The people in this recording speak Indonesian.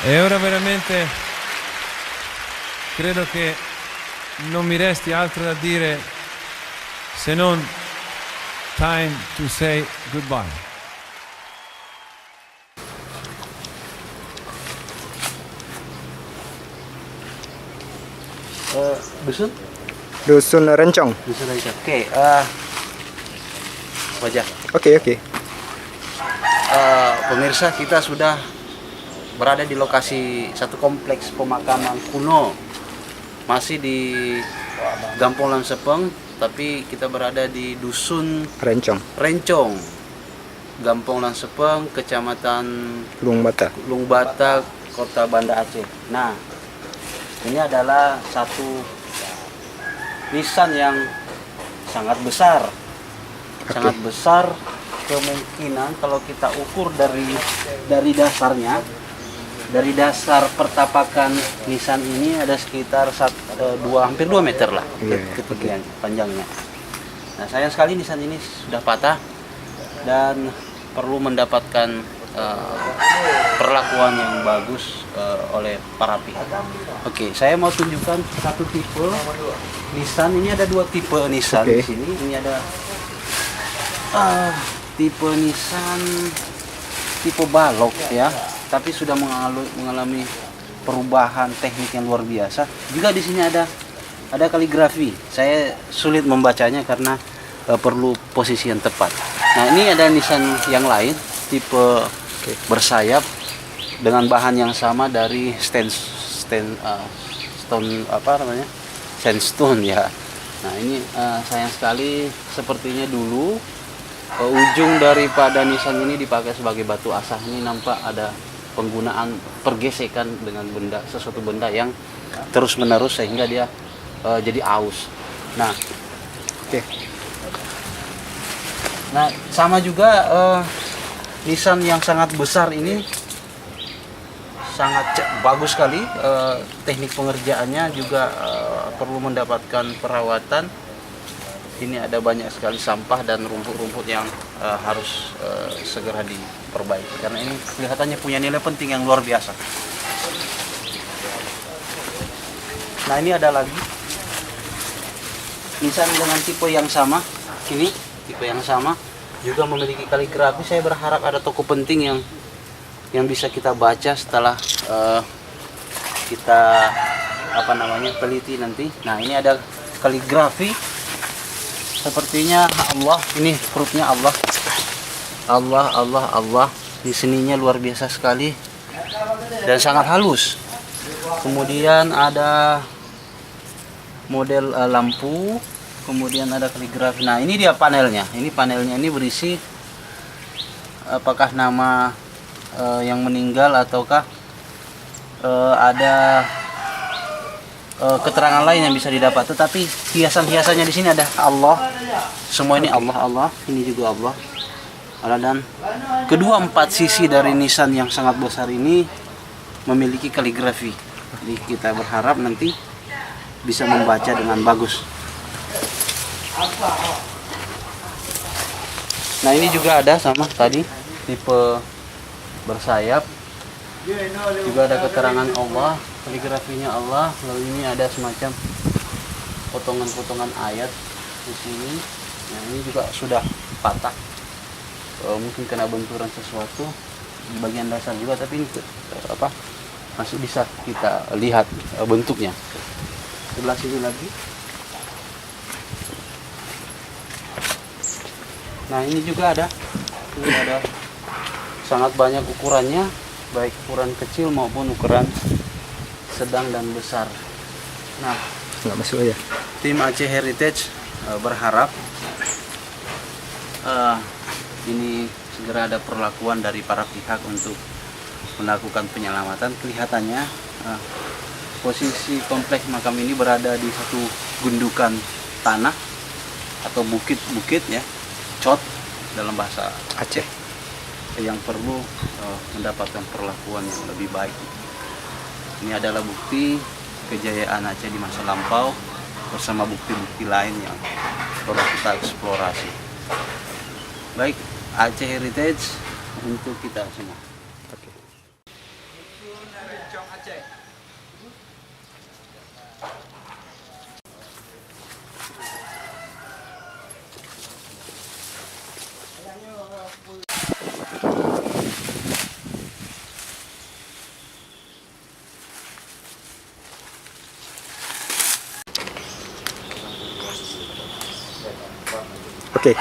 E ora veramente credo che non mi resti altro da dire se non time to say goodbye. Dusun? Dusun Rencong. Dusun aja. Oke, wajah. Oke. Pemirsa, kita sudah berada di lokasi satu kompleks pemakaman kuno. Masih di Gampong Lansepeng, tapi kita berada di Dusun Rencong, Gampong Lansepeng, Kecamatan Lungbata, Kota Banda Aceh. Nah, ini adalah satu nisan yang sangat besar. Sangat besar, kemungkinan kalau kita ukur dari dasarnya, dari dasar pertapakan nisan ini ada sekitar hampir 2 meter lah ketinggian panjangnya. Nah, sayang sekali nisan ini sudah patah dan perlu mendapatkan perlakuan yang bagus oleh para pihak. Oke, saya mau tunjukkan satu tipe nisan. Ini ada 2 tipe nisan di sini. Ini ada tipe nisan tipe balok ya, tapi sudah mengalami perubahan teknik yang luar biasa. Juga di sini ada kaligrafi. Saya sulit membacanya karena perlu posisi yang tepat. Nah, ini ada nisan yang lain tipe bersayap dengan bahan yang sama dari sandstone ya. Nah, ini sayang sekali sepertinya dulu ujung daripada nisan ini dipakai sebagai batu asah. Ini nampak ada penggunaan pergesekan dengan sesuatu benda yang terus menerus sehingga dia jadi aus. Nah, nah sama juga nisan yang sangat besar ini sangat bagus sekali, teknik pengerjaannya juga perlu mendapatkan perawatan. Ini ada banyak sekali sampah dan rumput-rumput yang harus segera diperbaiki karena ini kelihatannya punya nilai penting yang luar biasa. Nah, ini ada lagi nisan dengan tipe yang sama. Ini tipe yang sama juga memiliki kaligrafi. Saya berharap ada tokoh penting yang bisa kita baca setelah kita teliti nanti. Nah, ini ada kaligrafi. Sepertinya Allah, ini hurufnya Allah. Di sininya luar biasa sekali dan sangat halus. Kemudian ada model lampu, kemudian ada kaligrafi. Nah, ini dia panelnya. Ini panelnya ini berisi apakah nama yang meninggal ataukah ada keterangan lain yang bisa didapat. Tetapi hiasan-hiasannya di sini ada Allah. Semua ini Allah. Ini juga Allah. Dan kedua 4 sisi dari nisan yang sangat besar ini memiliki kaligrafi. Jadi kita berharap nanti bisa membaca dengan bagus. Nah, ini juga ada sama tadi tipe bersayap. Juga ada keterangan Allah, kaligrafinya Allah. Lalu ini ada semacam potongan-potongan ayat di sini. Nah, ini juga sudah patah, mungkin kena benturan sesuatu di bagian dasar juga, tapi ini masih bisa kita lihat bentuknya. Sebelah sini lagi. Nah, ini juga ada sangat banyak ukurannya, baik ukuran kecil maupun ukuran sedang dan besar. Nah, tim Aceh Heritage berharap ini segera ada perlakuan dari para pihak untuk melakukan penyelamatan. Kelihatannya posisi kompleks makam ini berada di satu gundukan tanah atau bukit-bukit ya, cot dalam bahasa Aceh, yang perlu mendapatkan perlakuan yang lebih baik. Ini adalah bukti kejayaan Aceh di masa lampau bersama bukti-bukti lain yang perlu kita eksplorasi. Baik, Aceh Heritage untuk kita semua. Oke.